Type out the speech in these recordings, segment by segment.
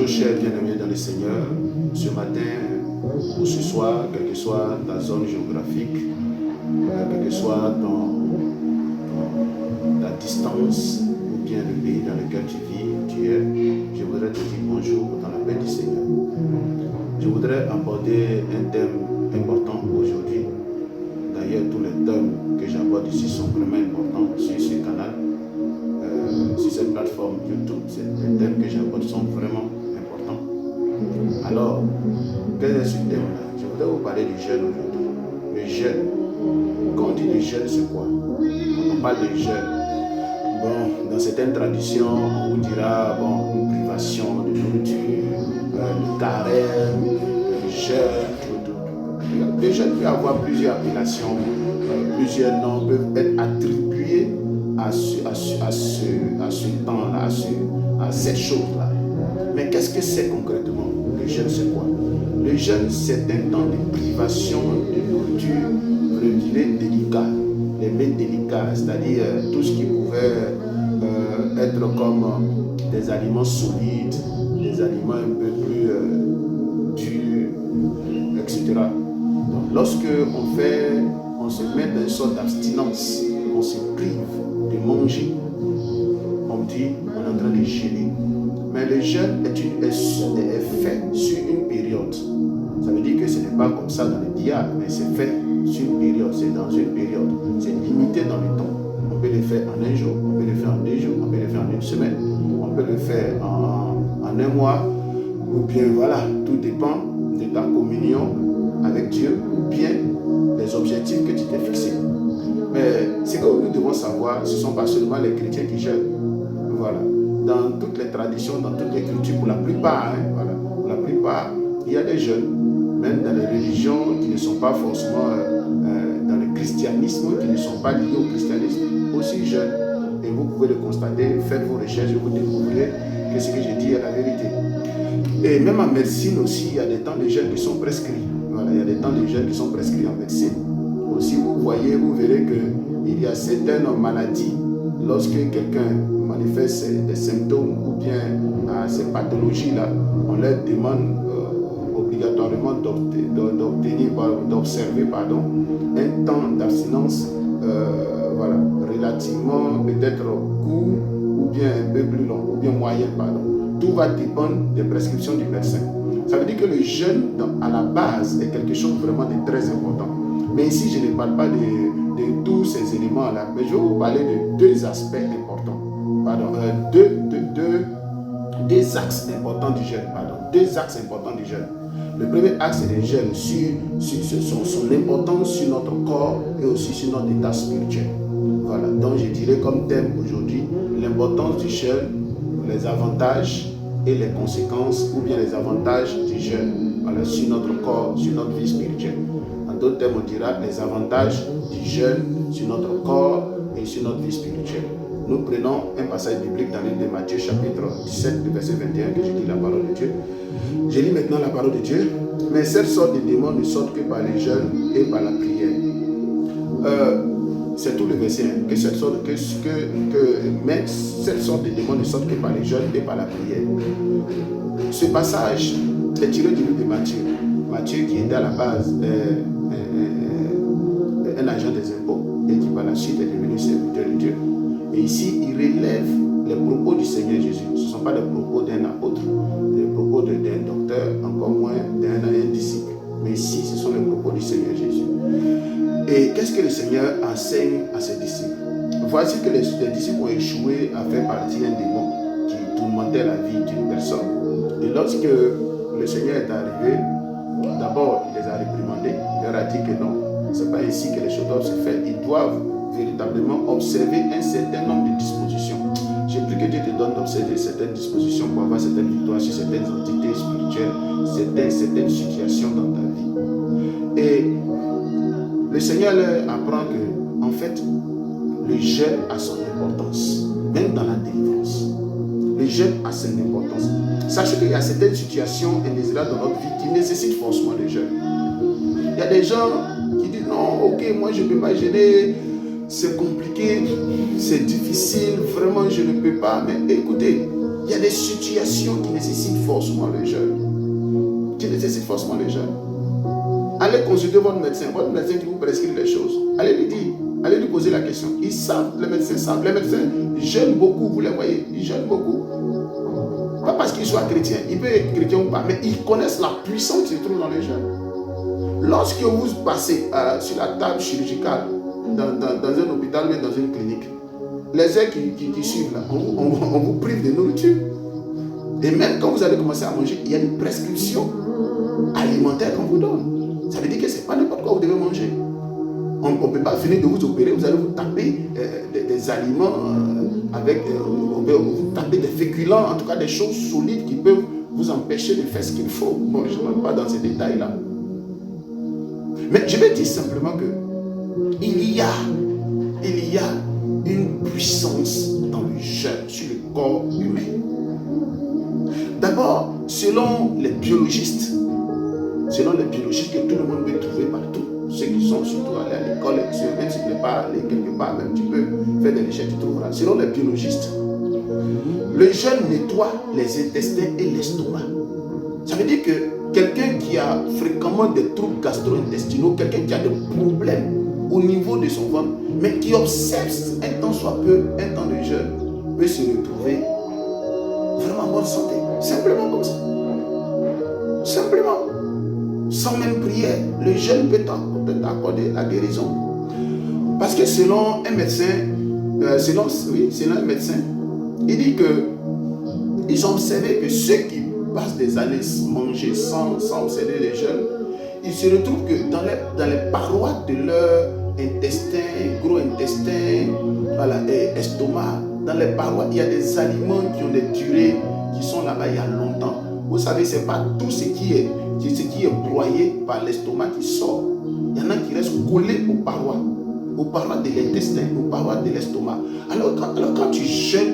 Bonjour chers bien-aimés dans le Seigneur, ce matin ou ce soir, quelle que soit ta zone géographique, quelle que soit ta distance ou bien le pays dans lequel tu es, je voudrais te dire bonjour dans la paix du Seigneur. Je voudrais aborder un thème important aujourd'hui. D'ailleurs, tous les thèmes que j'aborde ici sont vraiment importants sur ce canal. Sur cette plateforme YouTube, les thèmes que j'aborde sont vraiment importants. Alors, quel est ce thème-là? Je voudrais vous parler du jeûne aujourd'hui. Le jeûne. Quand on dit le jeûne, c'est quoi? Quand on parle de jeûne, dans certaines traditions, on vous dira une privation de nourriture, le carême, le jeûne, Le jeûne peut avoir plusieurs appellations, plusieurs noms peuvent être attribués à ce temps-là, à cette chose-là. Mais qu'est-ce que c'est concrètement? Le jeûne, c'est quoi? Le jeûne, c'est un temps de privation de nourriture, les délicats, les mets délicats, c'est-à-dire tout ce qui pouvait être comme des aliments solides, des aliments un peu plus durs, etc. Donc, lorsque on se met dans une sorte d'abstinence, on se prive de manger, on dit on est en train de jeûner. Mais le jeûne est fait sur une période. Ça veut dire que ce n'est pas comme ça dans les diades, mais c'est fait sur une période, c'est dans une période. C'est limité dans le temps. On peut le faire en un jour, on peut le faire en 2 jours, on peut le faire en une semaine, on peut le faire en un mois, ou bien voilà, tout dépend de ta communion avec Dieu, ou bien des objectifs que tu t'es fixés. Mais ce que nous devons savoir, ce ne sont pas seulement les chrétiens qui jeûnent. Voilà. Dans toutes les traditions, dans toutes les cultures, pour la plupart, pour la plupart, il y a des jeûnes, même dans les religions qui ne sont pas forcément dans le christianisme, qui ne sont pas liées au christianisme, aussi jeûnent. Et vous pouvez le constater, faites vos recherches et vous découvrirez que ce que je dis est la vérité. Et même en médecine aussi, il y a des temps de jeûne qui sont prescrits. Voilà, il y a des temps de jeûne qui sont prescrits en médecine. Aussi, vous verrez qu'il y a certaines maladies, lorsque quelqu'un manifeste des symptômes ou bien ces pathologies-là, on leur demande obligatoirement d'observer un temps d'abstinence relativement peut-être court ou bien un peu plus long, ou bien moyen. Tout va dépendre des prescriptions du médecin. Ça veut dire que le jeûne, à la base, est quelque chose vraiment de très important. Mais ici, je ne parle pas de tous ces éléments-là, mais je vais vous parler de 2 aspects importants. Deux axes importants du jeûne. 2 axes importants du jeûne. Le premier axe est le jeûne sur son importance sur notre corps et aussi sur notre état spirituel. Voilà, donc je dirais comme thème aujourd'hui l'importance du jeûne, les avantages et les conséquences ou bien les avantages du jeûne sur notre corps, sur notre vie spirituelle. En d'autres termes, on dira les avantages du jeûne sur notre corps et sur notre vie spirituelle. Nous prenons un passage biblique dans le livre de Matthieu chapitre 17, verset 21, que je lis la parole de Dieu. Je lis maintenant la parole de Dieu. Mais cette sorte de démons ne sortent que par les jeûnes et par la prière. C'est tout le verset. Mais cette sorte de démons ne sortent que par les jeûnes et par la prière. Ce passage est tiré du livre de Matthieu. Matthieu qui était à la base un agent des impôts et qui par la suite est devenu serviteur de Dieu. Et ici, il relève les propos du Seigneur Jésus. Ce ne sont pas les propos d'un apôtre, les propos d'un docteur, encore moins d'un disciple. Mais ici, ce sont les propos du Seigneur Jésus. Et qu'est-ce que le Seigneur enseigne à ses disciples? Voici que les disciples ont échoué à faire partie d'un démon qui tourmentait la vie d'une personne. Et lorsque le Seigneur est arrivé, d'abord, il les a réprimandés. Il leur a dit que non, ce n'est pas ainsi que les choses doivent se faire. Ils doivent véritablement observer un certain nombre de dispositions. J'ai pris que Dieu te donne d'observer certaines dispositions pour avoir certaines victoires sur certaines entités spirituelles, certaines situations dans ta vie. Et le Seigneur leur apprend que, en fait, le jeûne a son importance, même dans la délivrance. Le jeûne a son importance. Sachez qu'il y a certaines situations indésirables dans notre vie qui nécessitent forcément le jeûne. Il y a des gens qui disent non, ok, moi je ne peux pas jeûner, c'est compliqué, c'est difficile, vraiment je ne peux pas. Mais écoutez, il Il y a des situations qui nécessitent forcément le jeûne. Allez consulter votre médecin qui vous prescrit les choses. Allez lui dire, allez lui poser la question. Ils savent, les médecins savent. Les médecins jeûnent beaucoup, vous les voyez, ils jeûnent beaucoup. Pas parce qu'ils soient chrétiens, ils peuvent être chrétiens ou pas, mais ils connaissent la puissance qui se trouve dans les jeûnes. Lorsque vous passez sur la table chirurgicale, dans un hôpital ou dans une clinique, les heures qui suivent, là, on vous prive de nourriture. Et même quand vous allez commencer à manger, il y a une prescription alimentaire qu'on vous donne. Ça veut dire que ce n'est pas n'importe quoi vous devez manger. On ne peut pas finir de vous opérer, vous allez vous taper des aliments on peut vous taper des féculents, en tout cas des choses solides qui peuvent vous empêcher de faire ce qu'il faut. Bon, je ne rentre pas dans ces détails-là. Mais je vais dire simplement que il y a une puissance dans le jeûne sur le corps humain. D'abord, selon les biologistes que tout le monde peut trouver partout, ceux qui sont surtout allés à l'école, même si tu n'es pas allé quelque part, même tu peux faire des recherches, tu trouveras. Selon les biologistes, le jeûne nettoie les intestins et l'estomac. Ça veut dire que quelqu'un qui a fréquemment des troubles gastro-intestinaux, quelqu'un qui a des problèmes au niveau de son ventre, mais qui observe un temps soit peu, un temps de jeûne, peut se retrouver vraiment en bonne santé. Simplement comme ça. Simplement. Sans même prière, le jeûne peut t'accorder la guérison. Parce que selon un médecin, il dit que ils ont observé que ceux qui passent des années manger sans observer les jeûnes, ils se retrouvent que dans les parois de leur intestin, gros intestin, voilà, et estomac, dans les parois, il y a des aliments qui ont des durées qui sont là-bas il y a longtemps. Vous savez, ce n'est pas tout ce qui est broyé par l'estomac qui sort. Il y en a qui restent collés aux parois de l'intestin, aux parois de l'estomac. Alors quand tu jeûnes,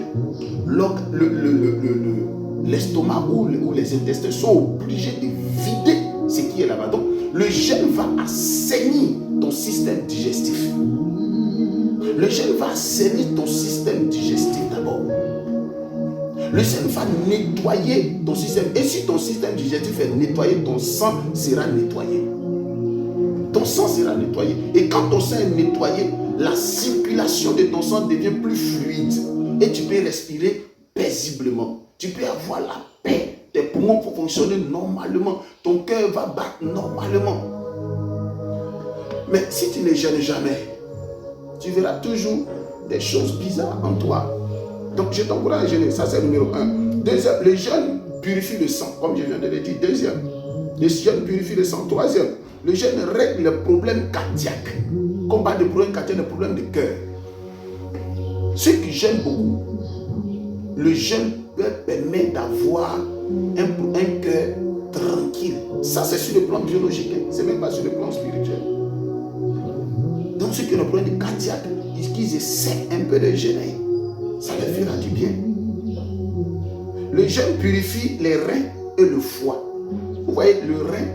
l'estomac ou les intestins sont obligés de vider ce qui est là-bas. Donc, le jeûne va assainir ton système digestif. Le jeûne va assainir ton système digestif d'abord. Le jeûne va nettoyer ton système. Et si ton système digestif est nettoyé, ton sang sera nettoyé. Ton sang sera nettoyé. Et quand ton sang est nettoyé, la circulation de ton sang devient plus fluide. Et tu peux respirer paisiblement. Tu peux avoir la paix. Tes poumons vont fonctionner normalement. Ton cœur va battre normalement. Mais si tu ne jeûnes jamais, tu verras toujours des choses bizarres en toi. Donc je t'encourage à jeûner, ça c'est numéro 1. Deuxième, le jeûne purifie le sang, comme je viens de le dire. Deuxième, le jeûne purifie le sang. Troisième, le jeûne règle les problèmes cardiaques. Combat de problèmes cardiaques, les problèmes de cœur. Ceux qui jeûnent beaucoup, le jeûne permet d'avoir un cœur tranquille. Ça c'est sur le plan biologique, c'est même pas sur le plan spirituel. Donc ceux qui ont des problèmes cardiaques, ils essaient un peu de jeûner. Ça leur fera du bien. Le jeûne purifie les reins et le foie. Vous voyez, le rein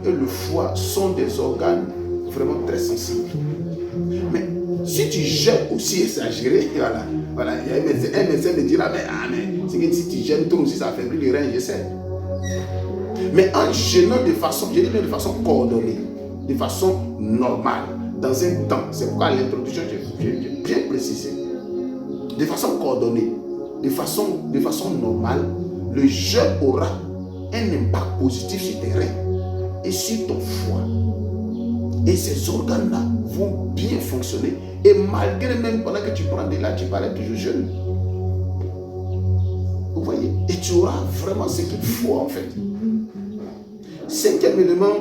et le foie sont des organes vraiment très sensibles. Mais si tu jeûnes aussi exagéré, voilà, il y a un médecin me dira, mais c'est que si tu jeûnes trop, si ça affaiblit les reins, je sais. Mais en jeûnant de façon coordonnée, de façon normale, dans un temps, c'est pourquoi à l'introduction, j'ai bien précisé. De façon coordonnée, de façon normale, le jeûne aura un impact positif sur tes reins et sur ton foie. Et ces organes-là vont bien fonctionner. Et malgré même pendant que tu prends de là, tu parais toujours jeune. Vous voyez? Et tu auras vraiment ce qu'il faut en fait. Cinquième élément,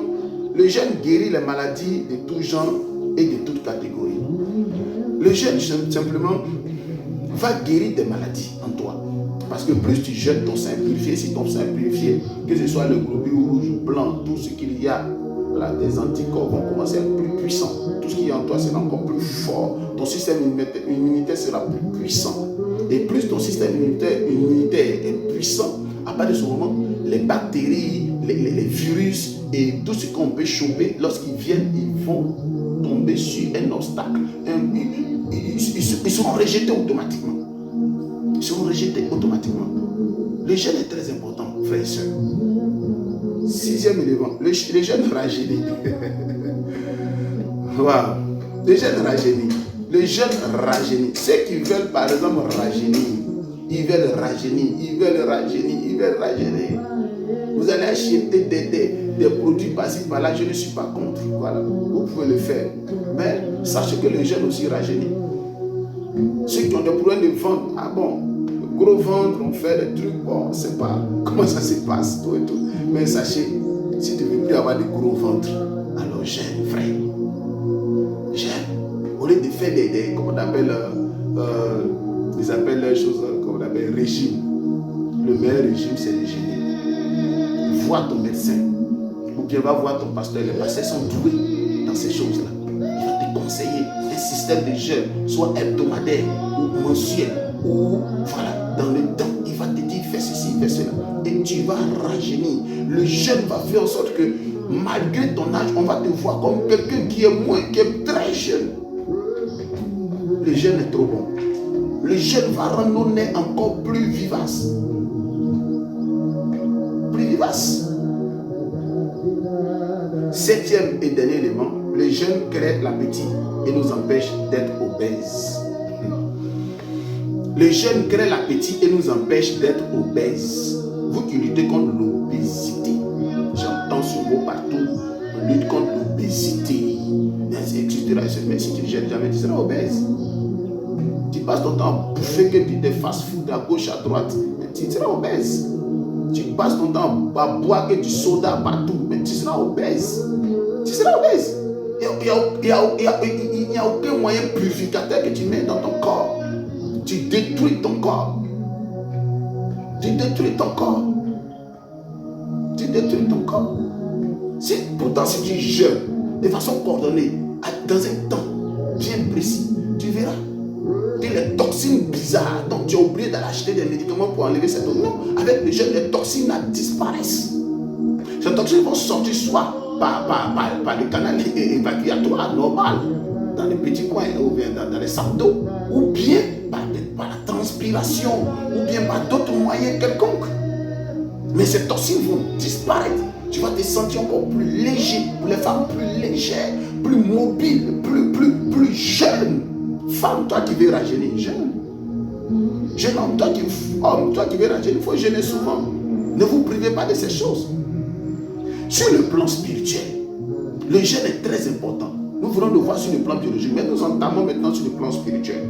le jeûne guérit les maladies de tout genre et de toute catégorie. Le jeûne simplement va guérir des maladies en toi. Parce que plus tu jeûnes, ton sang est purifié. Si ton sang est purifié, que ce soit le globule rouge, blanc, tout ce qu'il y a, voilà, des anticorps vont commencer à être plus puissants. Tout ce qui est en toi sera encore plus fort. Ton système immunitaire sera plus puissant. Et plus ton système immunitaire est puissant, à partir de ce moment, les bactéries, les virus et tout ce qu'on peut choper, lorsqu'ils viennent, ils vont tomber sur un obstacle. Ils seront rejetés automatiquement. Ils seront rejetés automatiquement. Le jeûne est très important, frères et sœurs. 6e élément, le jeûne rajeunit. Wow. Le jeûne rajeunit. Le jeûne rajeunit. Ceux qui veulent par exemple rajeunir, ils veulent rajeunir, ils veulent rajeunir, ils veulent rajeunir. Vous allez acheter des produits par-ci par-là, je ne suis pas contre. Voilà, vous pouvez le faire. Mais sachez que le jeûne aussi rajeunit. Ceux qui ont des problèmes de ventre, ah bon, le gros ventre, on fait des trucs, bon, on ne sait pas comment ça se passe, tout et tout. Mais sachez, si tu ne veux plus avoir de gros ventre, alors jeûne, frère. Jeûne. Au lieu de faire des comment on appelle, ils appellent les choses, comme on appelle régime. Le meilleur régime, c'est le jeûner. Vois ton médecin, ou bien va voir ton pasteur. Les pasteurs sont doués dans ces choses-là. Il va te conseiller un système de jeûne, soit hebdomadaire ou mensuel, ou voilà, dans le temps. Il va te dire, fais ceci, fais cela. Et tu vas rajeunir. Le jeûne va faire en sorte que, malgré ton âge, on va te voir comme quelqu'un qui est très jeune. Le jeûne est trop bon. Le jeûne va rendre nos nez encore plus vivaces. Plus vivaces. 7e et dernier élément, le jeûne crée l'appétit et nous empêche d'être obèses. Le jeûne crée l'appétit et nous empêche d'être obèses. Vous qui luttez contre l'obésité, j'entends ce mot partout, on lutte contre l'obésité, etc. Mais si tu ne jeûnes jamais, tu seras obèse. Tu passes ton temps à bouffer que des fast-food à gauche, à droite, tu seras obèse. Tu passes ton temps à boire que du soda partout, mais tu seras obèse. Tu seras obèse. Il n'y a aucun moyen purificateur que tu mets dans ton corps. Tu détruis ton corps. Tu détruis ton corps. Tu détruis ton corps. Pourtant, si tu jeûnes de façon coordonnée, dans un temps bien précis, tu verras que les toxines bizarres, donc tu as oublié d'aller acheter des médicaments pour enlever cette toxine. Non, avec le jeûne, les toxines disparaissent. Ces toxines vont sortir soit par le canal évacuatoire normal, dans les petits coins, ou bien dans les sacs d'eau, ou bien par la transpiration, ou bien par d'autres moyens quelconques. Mais ces toxines vont disparaître. Tu vas te sentir encore plus léger, pour les femmes plus légères, plus mobiles, plus jeunes. Femme, toi qui veux rajeunir, jeûne. Jeune homme, toi qui veux rajeunir, il faut jeûner souvent. Ne vous privez pas de ces choses. Sur le plan spirituel, le jeûne est très important. Nous venons de voir sur le plan biologique, mais nous entamons maintenant sur le plan spirituel.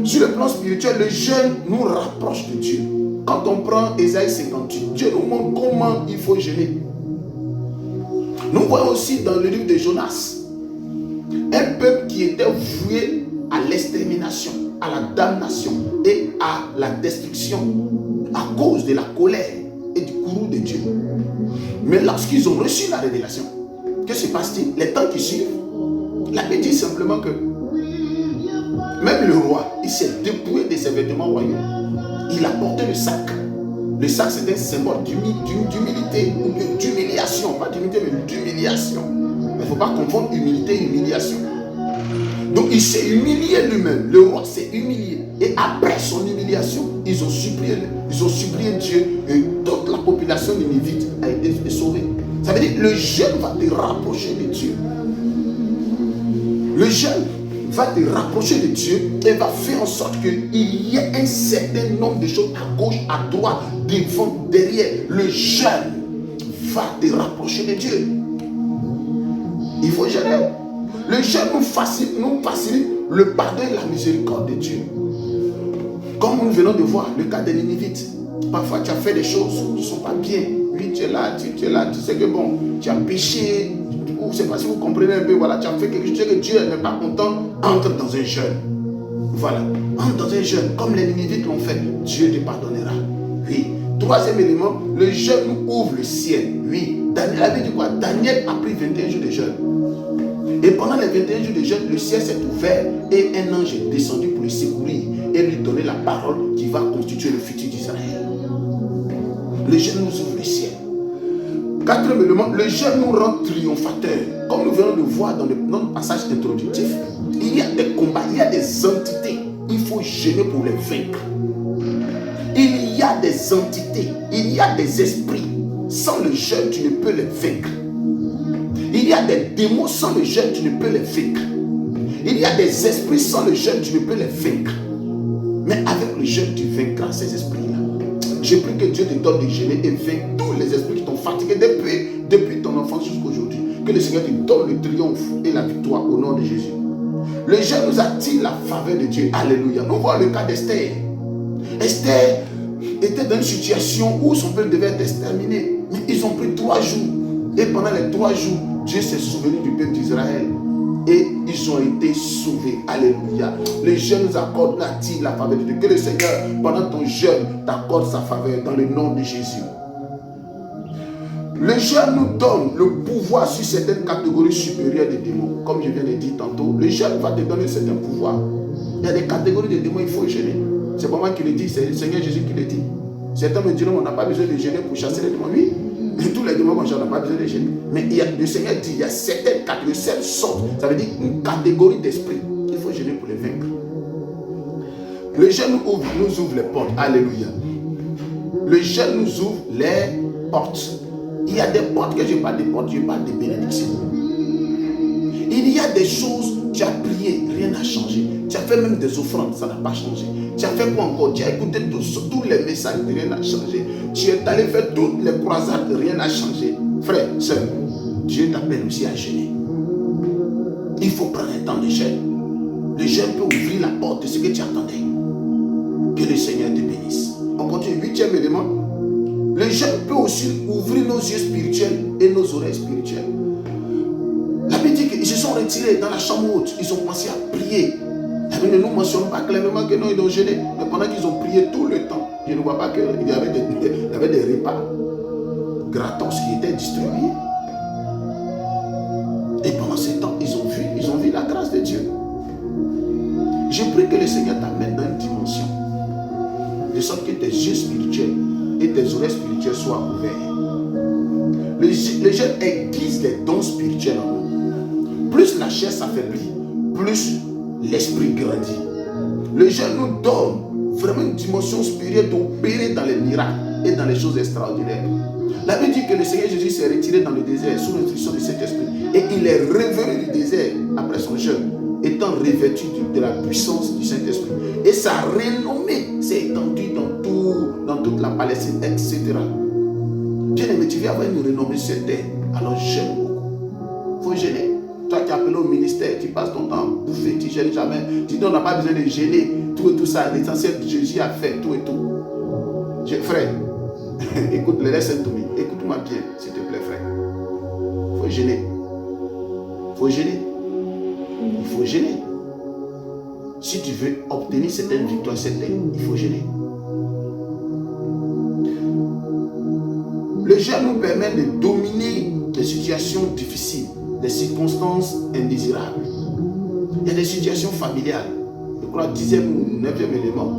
Sur le plan spirituel, le jeûne nous rapproche de Dieu. Quand on prend Ésaïe 58, Dieu nous montre comment il faut jeûner. Nous voyons aussi dans le livre de Jonas, un peuple qui était voué à l'extermination, à la damnation et à la destruction à cause de la colère et du courroux de Dieu. Mais lorsqu'ils ont reçu la révélation, que se passe-t-il? Les temps qui suivent, la Bible dit simplement que même le roi, il s'est dépouillé de ses vêtements royaux. Il a porté le sac. Le sac, c'est un symbole d'humilité ou d'humiliation. Pas d'humilité, mais d'humiliation. Mais il ne faut pas confondre humilité et humiliation. Donc il s'est humilié lui-même. Le roi s'est humilié. Et après son humiliation, ils ont supplié Dieu. Et toute la population de Névite a été sauvée. Ça veut dire que le jeûne va te rapprocher de Dieu. Le jeûne va te rapprocher de Dieu et va faire en sorte qu'il y ait un certain nombre de choses à gauche, à droite, devant, derrière. Le jeûne va te rapprocher de Dieu. Il faut jeûner. Le jeûne nous facilite le pardon et la miséricorde de Dieu. Comme nous venons de voir le cas des Ninivites. Parfois tu as fait des choses qui ne sont pas bien. Oui, tu es là, tu sais que bon, tu as péché. Je ne sais pas si vous comprenez un peu, voilà, tu as fait quelque chose que Dieu n'est pas content, entre dans un jeûne. Voilà, entre dans un jeûne, comme les Ninivites l'ont fait, Dieu te pardonnera. Oui. Troisième élément, le jeûne nous ouvre le ciel. Oui, Daniel avait dit quoi? Daniel a pris 21 jours de jeûne. Et pendant les 21 jours de jeûne, le ciel s'est ouvert et un ange est descendu pour le secourir et lui donner la parole qui va constituer le futur d'Israël. Le jeûne nous ouvre le ciel. Quatrième élément, le jeûne nous rend triomphateurs. Comme nous venons de voir dans notre passage introductif, il y a des combats, il y a des entités. Il faut jeûner pour les vaincre. y a des entités, il y a des esprits. Sans le jeûne, tu ne peux les vaincre. Il y a des démons, sans le jeûne, tu ne peux les vaincre. Il y a des esprits, sans le jeûne, tu ne peux les vaincre. Mais avec le jeûne, tu vaincras ces esprits-là. Je prie que Dieu te donne de jeûner et vaincre tous les esprits qui t'ont fatigué depuis ton enfance jusqu'à aujourd'hui. Que le Seigneur te donne le triomphe et la victoire au nom de Jésus. Le jeûne nous attire la faveur de Dieu. Alléluia. Nous voyons le cas d'Esther. Esther était dans une situation où son peuple devait être exterminé. Mais ils ont pris 3 jours. Et pendant les 3 jours, Dieu s'est souvenu du peuple d'Israël. Et ils ont été sauvés. Alléluia. Le jeûne nous accorde la faveur de Dieu. Que le Seigneur, pendant ton jeûne, t'accorde sa faveur dans le nom de Jésus. Le jeûne nous donne le pouvoir sur certaines catégories supérieures des démons. Comme je viens de dire tantôt, le jeûne va te donner certains pouvoirs. Il y a des catégories de démons, il faut jeûner. C'est pas moi qui le dis, c'est le Seigneur Jésus qui le dit. Certains me diront, on n'a pas besoin de jeûner pour chasser les démons. Oui, tous les démons qu'on chasse, on n'a pas besoin de jeûner. Mais le Seigneur dit, il y a certaines catégories, certaines sortes. Ça veut dire une catégorie d'esprit. Il faut jeûner pour les vaincre. Le jeûne nous ouvre les portes. Alléluia. Le jeûne nous ouvre les portes. Il y a des portes que je parle des portes, je parle des bénédictions. Il y a des choses, tu as prié, rien n'a changé. Tu as fait même des offrandes, ça n'a pas changé. Tu as fait quoi encore? Tu as écouté tous les messages, rien n'a changé. Tu es allé faire toutes les croisades, rien n'a changé. Frère, sœur, Dieu t'appelle aussi à jeûner. Il faut prendre un temps de jeûne. Le jeûne peut ouvrir la porte de ce que tu attendais. Que le Seigneur te bénisse. On continue, 8e élément. Le jeûne peut aussi ouvrir nos yeux spirituels et nos oreilles spirituelles. La Bible dit qu'ils se sont retirés dans la chambre haute. Ils ont commencé à prier. La Bible ne nous mentionne pas clairement que non, ils ont jeûné. Mais pendant qu'ils ont prié tout le temps, je ne vois pas qu'il y avait des repas gratos qui étaient distribués. Et pendant ce temps, ils ont vu la grâce de Dieu. Je prie que le Seigneur t'amène dans une dimension de sorte que tes yeux spirituels et tes oreilles spirituelles soient ouverts. Le jeûne aiguise les dons spirituels en nous. Plus la chair s'affaiblit, plus l'esprit grandit. Le jeûne nous donne vraiment une dimension spirituelle d'opérer dans les miracles et dans les choses extraordinaires. La Bible dit que le Seigneur Jésus s'est retiré dans le désert sous l'instruction de cet esprit et il est revenu du désert après son jeûne, étant revêtu de la puissance du Saint-Esprit. Et sa renommée s'est étendue dans toute la Palestine, etc. Bien-aimé, tu viens avoir une renommée sur terre, alors jeûne beaucoup. Il faut gêner. Toi qui es appelé au ministère, tu passes ton temps à bouffer, tu ne gênes jamais. Tu dis on n'a pas besoin de gêner, tout et tout ça. L'essentiel que Jésus a fait, tout et tout. Frère, écoute, le laisse tomber. Écoute-moi bien, s'il te plaît, frère. Il faut gêner. Il faut gêner. Il faut gêner. Si tu veux obtenir certaines victoires, il faut gêner. Le jeûne nous permet de dominer les situations difficiles, les circonstances indésirables. Il y a des situations familiales. Je crois 10e ou 9e élément.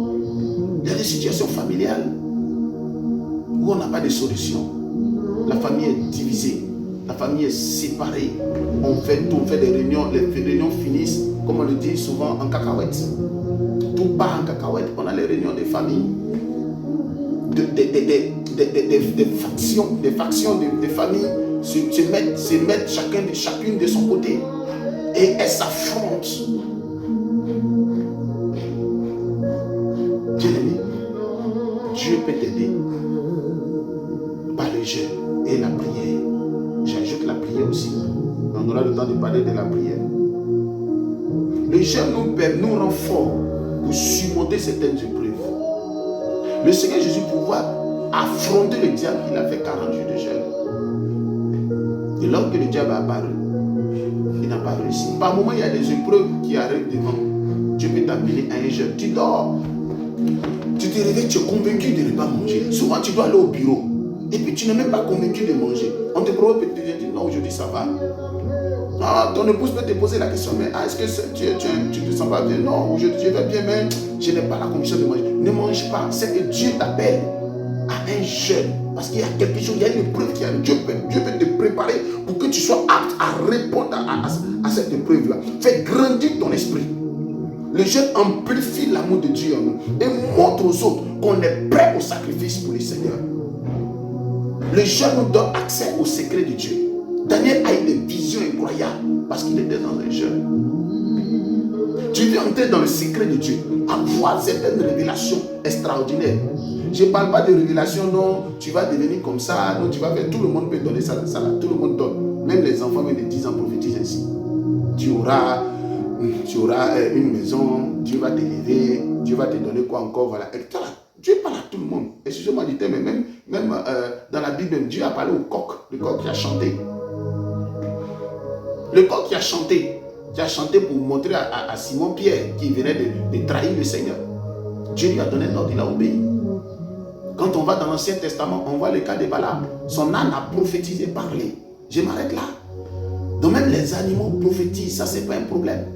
Il y a des situations familiales où on n'a pas de solution. La famille est divisée. La famille est séparée. On fait des réunions. Les réunions finissent, comme on le dit souvent, en cacahuète. Tout part en cacahuète pendant les réunions des familles. Des factions de familles se mettent chacune de son côté. Et elles s'affrontent. Bien-aimé, Dieu peut t'aider par le jeûne et la prière. J'ajoute la prière aussi. On aura le temps de parler de la prière. Le jeûne nous rend forts pour surmonter certaines épreuves. Le Seigneur Jésus pouvoir affronter le diable, il a fait 40 jours de jeûne. Et lorsque le diable a apparu, il n'a pas réussi. Par moment, il y a des épreuves qui arrivent devant. Dieu peut t'amener à un jeûne. Tu dors. Tu te réveilles, tu es convaincu de ne pas manger. Souvent, tu dois aller au bureau. Et puis, tu n'es même pas convaincu de manger. On te provoque de te dire, non, aujourd'hui, ça va. Ah, ton épouse peut te poser la question, mais est-ce que tu ne te sens pas bien? Non, aujourd'hui, je vais bien, mais je n'ai pas la conviction de manger. Ne mange pas. C'est que Dieu t'appelle à un jeûne. Parce qu'il y a quelque chose, il y a une épreuve qui arrive. Dieu peut te préparer pour que tu sois apte à répondre à cette épreuve-là. Fais grandir ton esprit. Le jeûne amplifie l'amour de Dieu en nous et montre aux autres qu'on est prêt au sacrifice pour le Seigneur. Le jeûne nous donne accès au secret de Dieu. Daniel a eu des visions incroyables parce qu'il était dans un jeûne. Tu veux entrer dans le secret de Dieu, avoir certaines révélations extraordinaires. Je ne parle pas de révélation, non, tu vas devenir comme ça, non, tu vas faire, tout le monde peut donner ça, tout le monde donne. Même les enfants même de 10 ans prophétisent ainsi. Tu auras une maison, Dieu va t'élever, Dieu va te donner quoi encore, voilà. Et voilà, Dieu parle à tout le monde. Excusez-moi du terme, mais même dans la Bible, même, Dieu a parlé au coq, le coq qui a chanté. Le coq qui a chanté pour montrer à Simon-Pierre qui venait de trahir le Seigneur. Dieu lui a donné un ordre, il a obéi. Quand on va dans l'Ancien Testament, on voit le cas de Balaam. Son âne a prophétisé, parlé. Je m'arrête là. Donc même les animaux prophétisent, ça c'est pas un problème.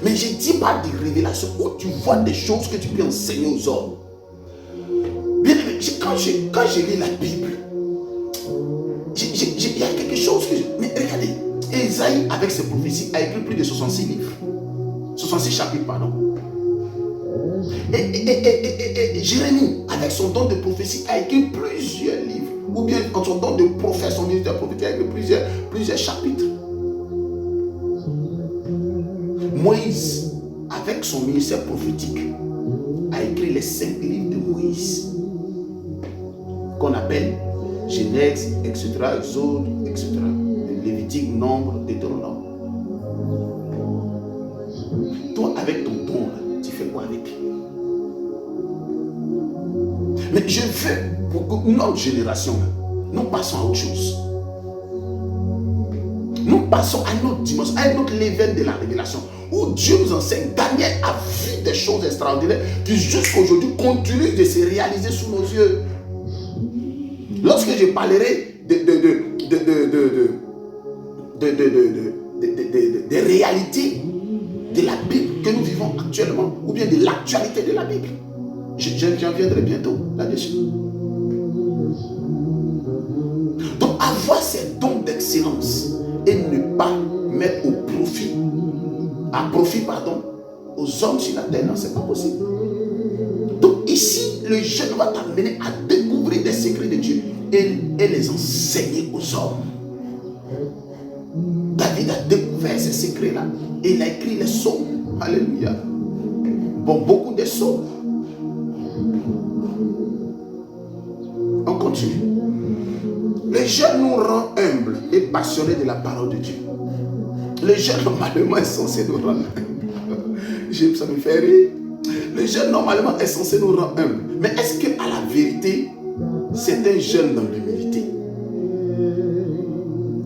Mais je dis pas des révélations où tu vois des choses que tu peux enseigner aux hommes. Bien aimé, quand je lis la Bible, il y a quelque chose que mais regardez, Ésaïe avec ses prophéties a écrit plus de 66 livres. 66 chapitres, pardon. Et Jérémie, avec son don de prophétie, a écrit plusieurs livres. Ou bien, en son don de prophète, son ministère prophétique, a écrit plusieurs chapitres. Moïse, avec son ministère prophétique, a écrit les 5 livres de Moïse, qu'on appelle Genèse, etc., Exode, etc., Lévitique, Nombre, Deutéronome. Toi, avec ton don, tu fais quoi avec? Mais je veux pour que notre génération, nous passons à autre chose. Nous passons à notre dimension, à notre level de la révélation, où Dieu nous enseigne. Daniel a vu des choses extraordinaires qui jusqu'à aujourd'hui continuent de se réaliser sous nos yeux. Lorsque je parlerai des réalités de la Bible que nous vivons actuellement, ou bien de l'actualité de la Bible, j'en viendrai bientôt là-dessus. Donc avoir ces dons d'excellence et ne pas mettre à profit, aux hommes sur la terre, non, c'est pas possible. Donc ici, le jeûne va t'amener à découvrir des secrets de Dieu et les enseigner aux hommes. David a découvert ces secrets-là et il a écrit les psaumes. Alléluia. Bon, beaucoup de psaumes. On continue. Le jeûne nous rend humbles et passionnés de la parole de Dieu. Le jeûne normalement est censé nous rendre humbles. Ça me fait rire. Le jeûne normalement est censé nous rendre humbles. Mais est-ce qu'à la vérité, c'est un jeûne dans l'humilité?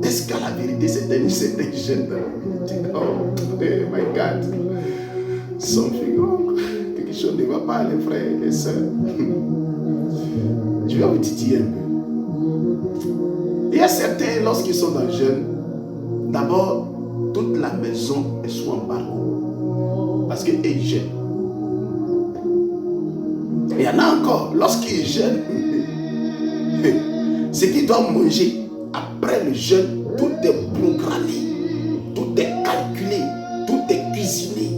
Est-ce qu'à la vérité, c'est un jeûne dans l'humilité? Oh my God. Something wrong. Quelque chose ne va pas, les frères et les sœurs. Je vais vous titiller un peu. Il y a certains, lorsqu'ils sont dans le jeûne, d'abord, toute la maison est sous embargo. Parce qu'ils jeûnent. Et il y en a encore, lorsqu'ils jeûnent, ce qu'ils doivent manger après le jeûne, tout est programmé, tout est calculé, tout est cuisiné.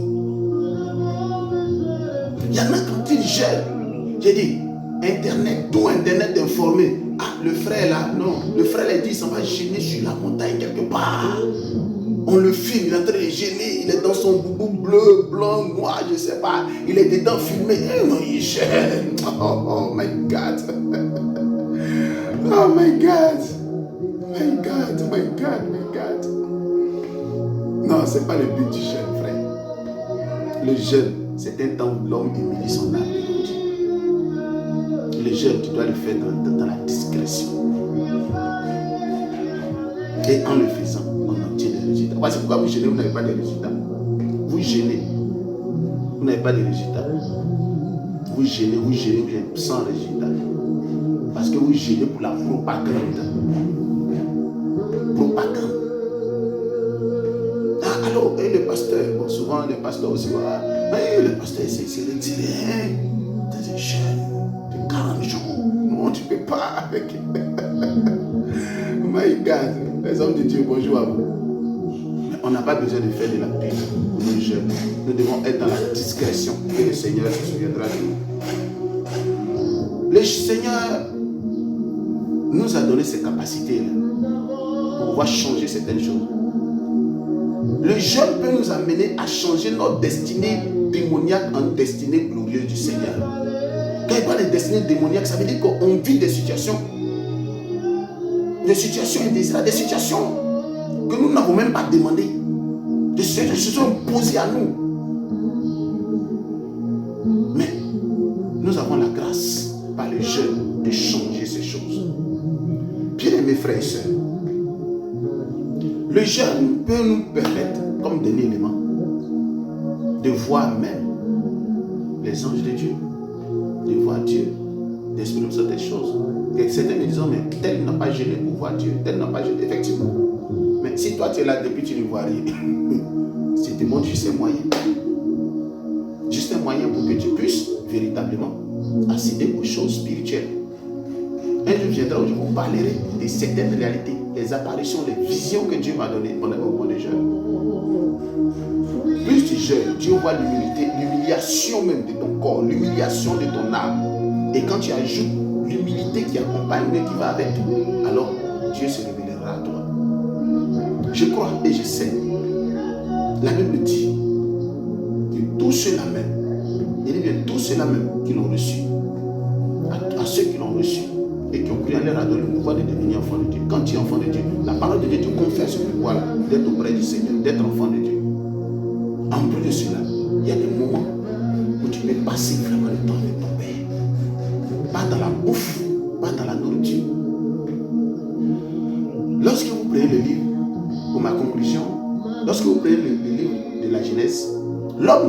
Il y en a quand ils jeûnent, j'ai dit, Internet, tout Internet informé. Ah, le frère là, non, le frère là dit, il s'en va gêner sur la montagne quelque part. On le filme, il est en train de gêner, il est dans son boubou bleu, blanc, noir, je ne sais pas. Il est dedans filmé. Non, il gêne. Oh my God. Oh my God. My God, my God, my God. Non, ce n'est pas le but du jeûne, frère. Le jeûne, c'est un temps où l'homme humilie son âme. Le jeûne, tu dois le faire dans la discrétion. Et en le faisant, on obtient des résultats. Voici pourquoi vous jeûnez, vous n'avez pas de résultats. Vous jeûnez, vous n'avez pas de résultats. Vous jeûnez sans résultat. Parce que vous jeûnez pour la propagande. Propagande. Ah, alors, et le pasteur, bon, souvent les pasteurs aussi, voilà. Le pasteur, c'est retiré. C'est un jeûne de 40 jours. Non, tu ne peux pas avec. Oh my God. Les hommes de Dieu, bonjour à vous. Mais on n'a pas besoin de faire de la pub pour le jeûne. Nous devons être dans la discrétion et le Seigneur se souviendra de nous. Seigneur nous a donné ces capacités-là pour pouvoir changer certaines choses. Le jeûne peut nous amener à changer notre destinée démoniaque en destinée glorieuse du Seigneur. Quand il parle de destinée démoniaque, ça veut dire qu'on vit des situations indésirables, des situations que nous n'avons même pas demandées, des situations imposées à nous. Mais nous avons la grâce par le jeûne de changer ces choses. Bien-aimés frères et sœurs, le jeûne peut nous permettre, comme dernier élément, de voir même les anges de Dieu, de voir Dieu, d'expérimenter des choses. Et certains me disent, mais tel n'a pas jeûné pour voir Dieu, tel n'a pas jeûné, effectivement. Mais si toi tu es là depuis tu ne vois rien, c'est te montre juste un moyen. Juste un moyen pour que tu puisses véritablement accéder aux choses spirituelles. Un jour viendra où je vous parlerai de certaines réalités, des apparitions, des visions que Dieu m'a données pendant le moment de jeûne. Plus tu jeûnes, Dieu voit l'humiliation même de ton corps, l'humiliation de ton âme. Et quand tu ajoutes l'humilité qui accompagne, mais qui va avec, alors Dieu se révélera à toi. Je crois et je sais. La Bible dit que tous ceux-là même, il dit bien tous ceux-là même qui l'ont reçu, à ceux qui l'ont reçu et qui ont cru en leur a donné le pouvoir de devenir enfant de Dieu. Quand tu es enfant de Dieu, la parole de Dieu te confère ce pouvoir-là, d'être auprès du Seigneur, d'être enfant de Dieu. En plus de cela, il y a des moments où tu peux passer vraiment le temps avec ton Père. Pas dans la bouffe, pas dans la nourriture. Lorsque vous prenez le livre, pour ma conclusion, lorsque vous prenez le livre de la Genèse, l'homme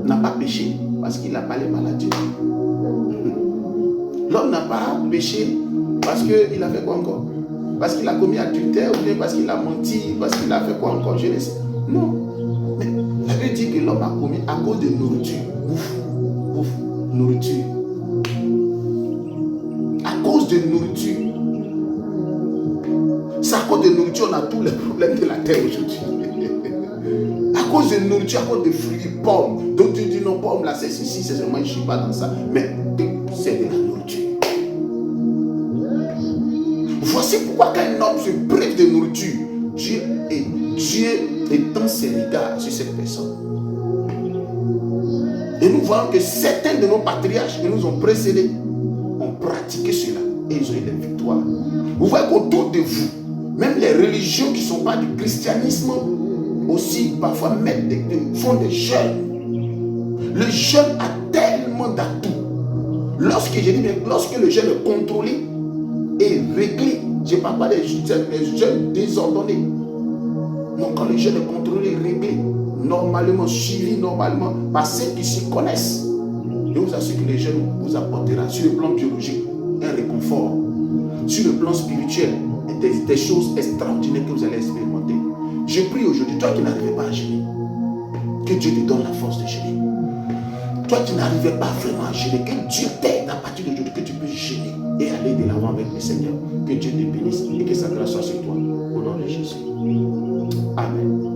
n'a pas péché parce qu'il a parlé mal à Dieu. L'homme n'a pas péché parce qu'il a fait quoi encore? Parce qu'il a commis adultère ou bien parce qu'il a menti, parce qu'il a fait quoi encore? Je ne sais. Non. Mais la Bible dit que l'homme a commis à cause de nourriture. Ouf, nourriture. À cause de nourriture. C'est à cause de nourriture on a tous les problèmes de la terre aujourd'hui. À cause de nourriture, à cause de fruits, pommes. Donc tu dis non, pomme là c'est ceci, c'est seulement, je ne suis pas dans ça. Mais c'est de la nourriture. Voici pourquoi quand un homme se prive de nourriture, Dieu étend ses regards sur cette personne. Et nous voyons que certains de nos patriarches qui nous ont précédés ont pratiqué cela et ils ont eu des victoires. Vous voyez qu'autour de vous, même les religions qui ne sont pas du christianisme aussi parfois font des jeûnes. Le jeûne a tellement d'atouts. Lorsque le jeûne est contrôlé et réglé, je ne parle pas des jeûnes désordonnés. Non, quand le jeûne est contrôlé, réglé, normalement, suivi normalement par ceux qui s'y connaissent, je vous assure que le jeûne vous apportera sur le plan biologique un réconfort, sur le plan spirituel des choses extraordinaires que vous allez expérimenter. Je prie aujourd'hui, toi qui n'arrivais pas à jeûner, que Dieu te donne la force de jeûner. Toi qui n'arrivais pas vraiment à jeûner, que Dieu t'aide à partir d'aujourd'hui, que tu puisses jeûner et aller de l'avant avec le Seigneur. Que Dieu te bénisse et que sa grâce soit sur toi. Au nom de Jésus. Amen.